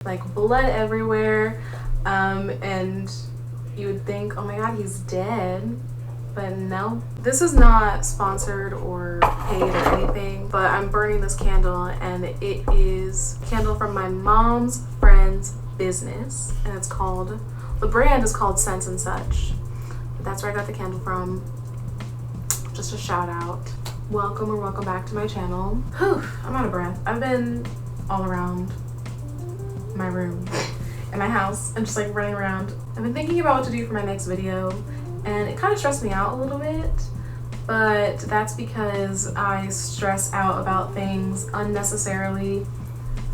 like blood everywhere, and you would think, oh my god, he's dead. But no, this is not sponsored or paid or anything, but I'm burning this candle, and it is a candle from my mom's friend's business, and it's called, the brand is called Sense and Such. That's where I got the candle from. Just a shout out. Welcome or welcome back to my channel. Whew, I'm out of breath. I've been all around my room in my house and just like running around. I've been thinking about what to do for my next video, and it kind of stressed me out a little bit, but that's because I stress out about things unnecessarily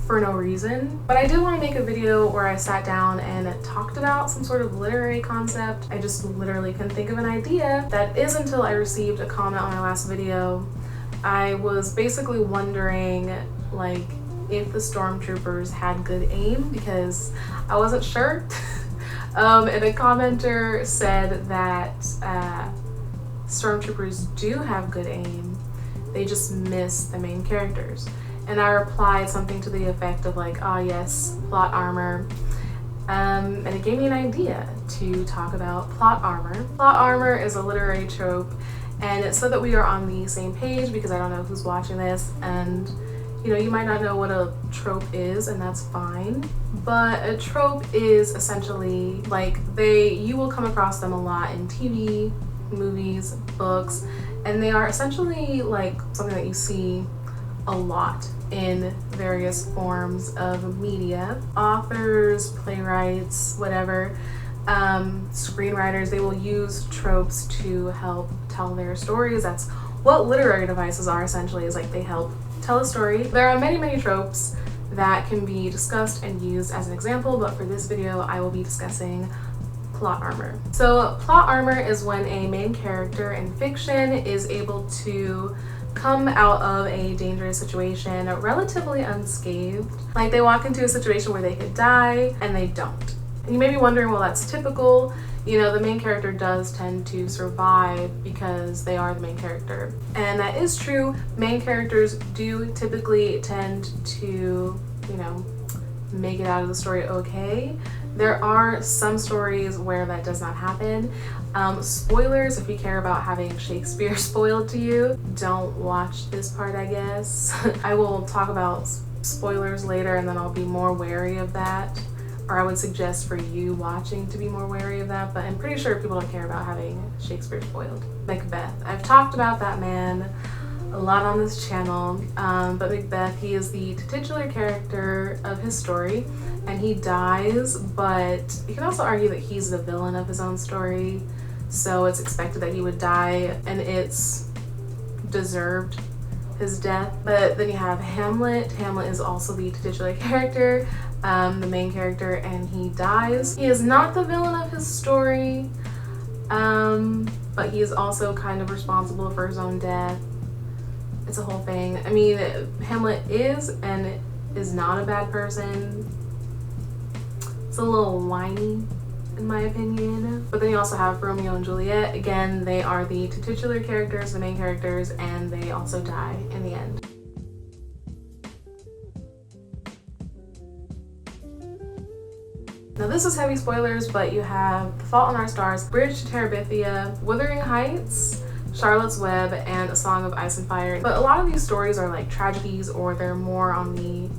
for no reason. But I did want to make a video where I sat down and talked about some sort of literary concept. I just literally couldn't think of an idea. That is until I received a comment on my last video. I was basically wondering like if the stormtroopers had good aim, because I wasn't sure. And a commenter said that stormtroopers do have good aim, they just miss the main characters. And I replied something to the effect of like, oh yes, plot armor. And it gave me an idea to talk about plot armor. Plot armor is a literary trope, and it's so that we are on the same page, because I don't know who's watching this, and you know, you might not know what a trope is, and that's fine. But a trope is essentially like you will come across them a lot in TV, movies, books, and they are essentially like something that you see a lot in various forms of media. Authors, playwrights, whatever, screenwriters, they will use tropes to help tell their stories. That's what literary devices are essentially, is like they help tell a story. There are many, many tropes that can be discussed and used as an example, but for this video, I will be discussing plot armor. So plot armor is when a main character in fiction is able to come out of a dangerous situation relatively unscathed. Like they walk into a situation where they could die and they don't. And you may be wondering, well, that's typical. You know, the main character does tend to survive because they are the main character. And that is true. Main characters do typically tend to, you know, make it out of the story okay. There are some stories where that does not happen. Spoilers, if you care about having Shakespeare spoiled to you, don't watch this part, I guess. I will talk about spoilers later, and then I'll be more wary of that. Or I would suggest for you watching to be more wary of that, but I'm pretty sure people don't care about having Shakespeare spoiled. Macbeth. I've talked about that man a lot on this channel, but Macbeth, he is the titular character of his story, and he dies, but you can also argue that he's the villain of his own story, so it's expected that he would die, and it's deserved, his death. But then you have Hamlet. Hamlet is also the titular character, the main character, and he dies. He is not the villain of his story, but he is also kind of responsible for his own death. It's a whole thing. I mean, Hamlet is and is not a bad person. It's a little whiny, in my opinion. But then you also have Romeo and Juliet. Again, they are the titular characters, the main characters, and they also die in the end. Now this is heavy spoilers, but you have The Fault in Our Stars, Bridge to Terabithia, Wuthering Heights, Charlotte's Web, and A Song of Ice and Fire. But a lot of these stories are like tragedies, or they're more on the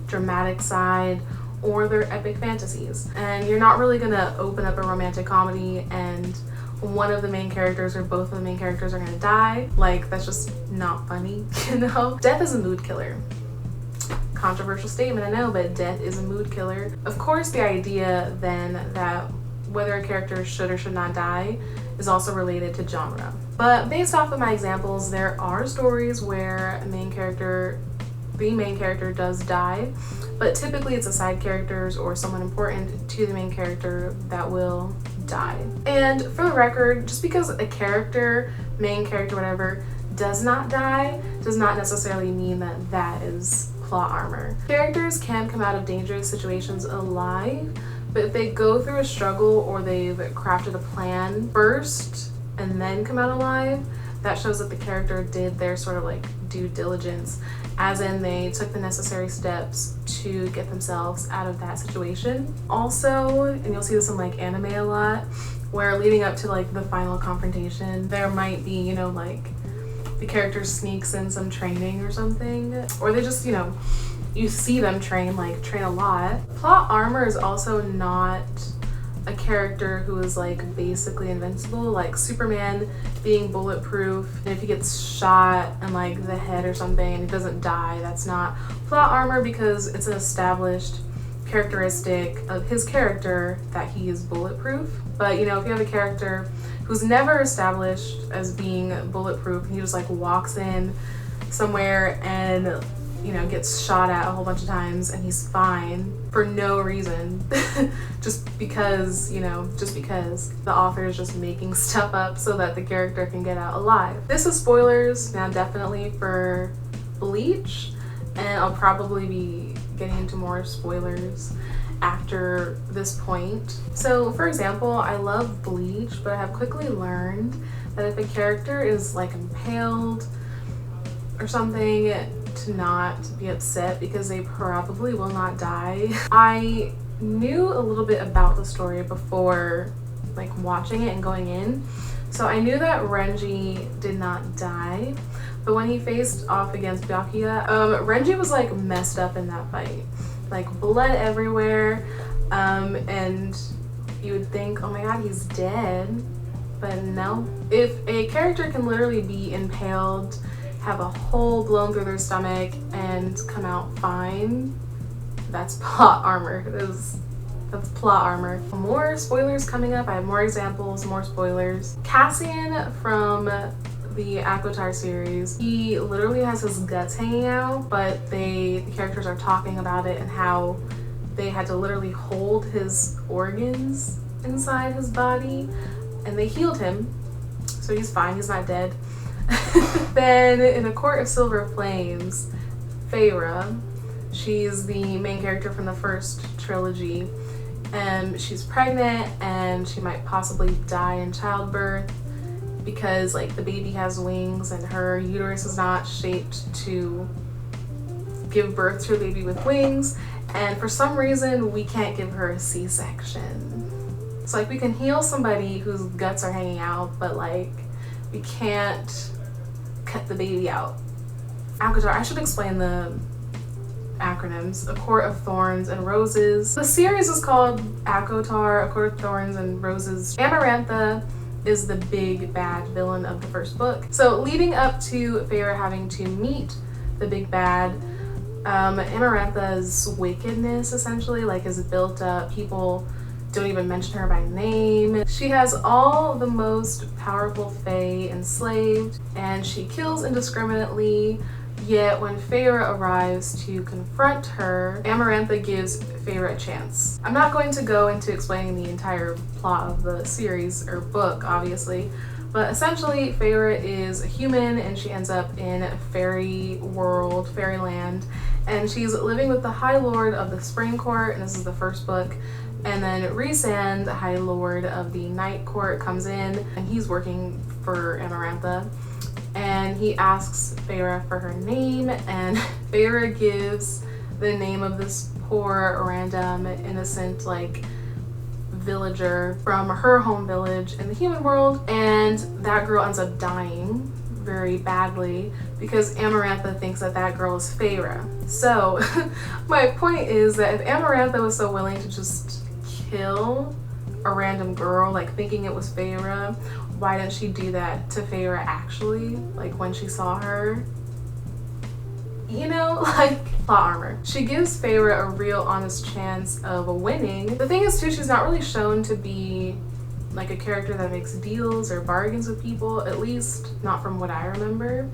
dramatic side, or they're epic fantasies. And you're not really gonna open up a romantic comedy and one of the main characters or both of the main characters are gonna die. Like, that's just not funny, you know? Death is a mood killer. Controversial statement, I know, but death is a mood killer. Of course, the idea then that whether a character should or should not die is also related to genre. But based off of my examples, there are stories where the main character does die, but typically it's a side characters or someone important to the main character that will die. And for the record, just because a character, main character, whatever, does not die, does not necessarily mean that that is plot armor. Characters can come out of dangerous situations alive, but if they go through a struggle or they've crafted a plan first and then come out alive, that shows that the character did their sort of like due diligence, as in they took the necessary steps to get themselves out of that situation. Also, and you'll see this in like anime a lot, where leading up to like the final confrontation, there might be, you know, like the character sneaks in some training or something, or they just, you know, you see them train a lot. Plot armor is also not a character who is like basically invincible, like Superman being bulletproof, and if he gets shot in like the head or something and he doesn't die, that's not plot armor, because it's an established characteristic of his character that he is bulletproof. But you know, if you have a character who's never established as being bulletproof and he just like walks in somewhere and, you know, gets shot at a whole bunch of times and he's fine for no reason, just because, you know, just because the author is just making stuff up so that the character can get out alive. This is spoilers now, definitely, for Bleach, and I'll probably be getting into more spoilers after this point. So for example, I love Bleach, but I have quickly learned that if a character is like impaled or something, to not be upset, because they probably will not die. I knew a little bit about the story before like watching it and going in, so I knew that Renji did not die, but when he faced off against Byakuya, Renji was like messed up in that fight, like blood everywhere, and you would think, oh my god, he's dead, but no. If a character can literally be impaled, have a hole blown through their stomach, and come out fine, that's plot armor. That's plot armor. More spoilers coming up. I have more examples, more spoilers. Cassian from the Akotar series, he literally has his guts hanging out, but the characters are talking about it and how they had to literally hold his organs inside his body, and they healed him, so he's fine, he's not dead. Then in A Court of Silver Flames, Feyre, she's the main character from the first trilogy, and she's pregnant and she might possibly die in childbirth because like the baby has wings and her uterus is not shaped to give birth to a baby with wings, and for some reason we can't give her a C-section. It's like we can heal somebody whose guts are hanging out, but like we can't cut the baby out. Akotar, I should explain the acronyms. A Court of Thorns and Roses. The series is called Akotar, A Court of Thorns and Roses. Amarantha is the big bad villain of the first book. So leading up to Feyre having to meet the big bad, Amarantha's wickedness essentially like is built up. People don't even mention her by name. She has all the most powerful fae enslaved, and she kills indiscriminately, yet when Feyre arrives to confront her, Amarantha gives Feyre a chance. I'm not going to go into explaining the entire plot of the series or book, obviously, but essentially Feyre is a human and she ends up in fairy world, fairyland, and she's living with the High Lord of the Spring Court, and this is the first book. And then Rhysand, the High Lord of the Night Court, comes in and he's working for Amarantha, and he asks Feyre for her name, and Feyre gives the name of this poor random innocent like villager from her home village in the human world, and that girl ends up dying very badly because Amarantha thinks that that girl is Feyre. So my point is that if Amarantha was so willing to just kill a random girl, like thinking it was Feyre, why didn't she do that to Feyre actually, like when she saw her? You know, like plot armor. She gives Feyre a real honest chance of winning. The thing is too, she's not really shown to be like a character that makes deals or bargains with people, at least not from what I remember.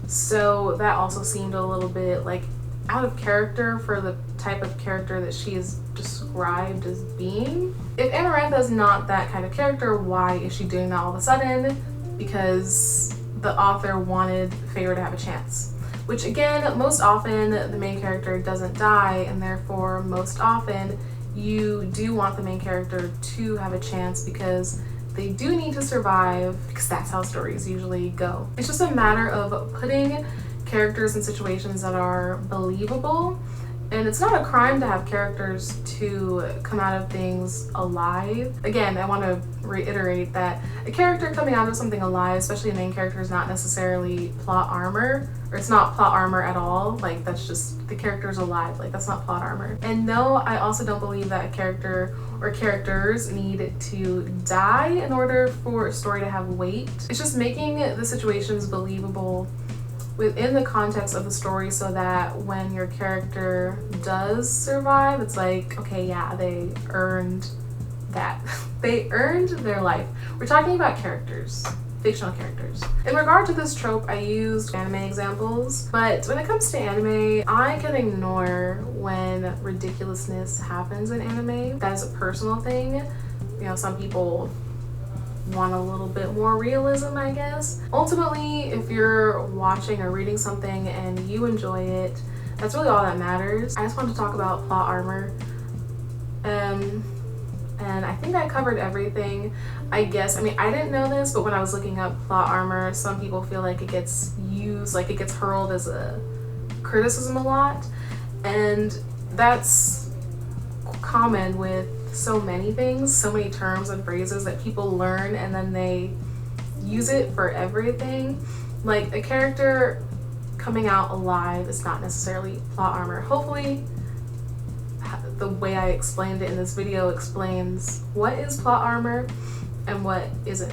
So that also seemed a little bit like out of character for the type of character that she is described as being. If Amarantha is not that kind of character, why is she doing that all of a sudden? Because the author wanted Feyre to have a chance. Which again, most often the main character doesn't die, and therefore most often you do want the main character to have a chance because they do need to survive because that's how stories usually go. It's just a matter of putting characters in situations that are believable. And it's not a crime to have characters to come out of things alive. Again, I want to reiterate that a character coming out of something alive, especially a main character, is not necessarily plot armor, or it's not plot armor at all. Like, that's just the character's alive. Like, that's not plot armor. And no, I also don't believe that a character or characters need to die in order for a story to have weight. It's just making the situations believable within the context of the story, so that when your character does survive, it's like, okay, yeah, they earned that. They earned their life. We're talking about characters, fictional characters. In regard to this trope, I used anime examples, but when it comes to anime, I can ignore when ridiculousness happens in anime. That is a personal thing. You know, some people want a little bit more realism, I guess. Ultimately, if you're watching or reading something and you enjoy it, that's really all that matters. I just wanted to talk about plot armor. And I think I covered everything, I guess. I mean, I didn't know this, but when I was looking up plot armor, some people feel like it gets used, like it gets hurled as a criticism a lot. And that's common with so many things, so many terms and phrases that people learn and then they use it for everything. Like, a character coming out alive is not necessarily plot armor. Hopefully the way I explained it in this video explains what is plot armor and what isn't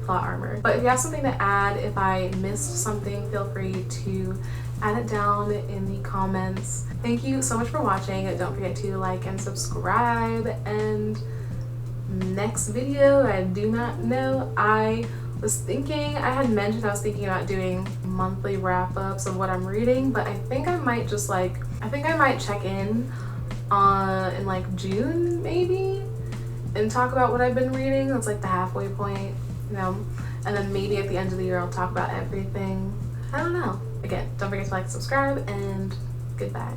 plot armor. But if you have something to add, if I missed something, feel free to add it down in the comments. Thank you so much for watching. Don't forget to like and subscribe. And next video, I do not know. I was thinking about doing monthly wrap-ups of what I'm reading, but I think I might just I might check in like June maybe and talk about what I've been reading. That's like the halfway point, you know, and then maybe at the end of the year I'll talk about everything. I don't know. Again, don't forget to like, subscribe, and goodbye.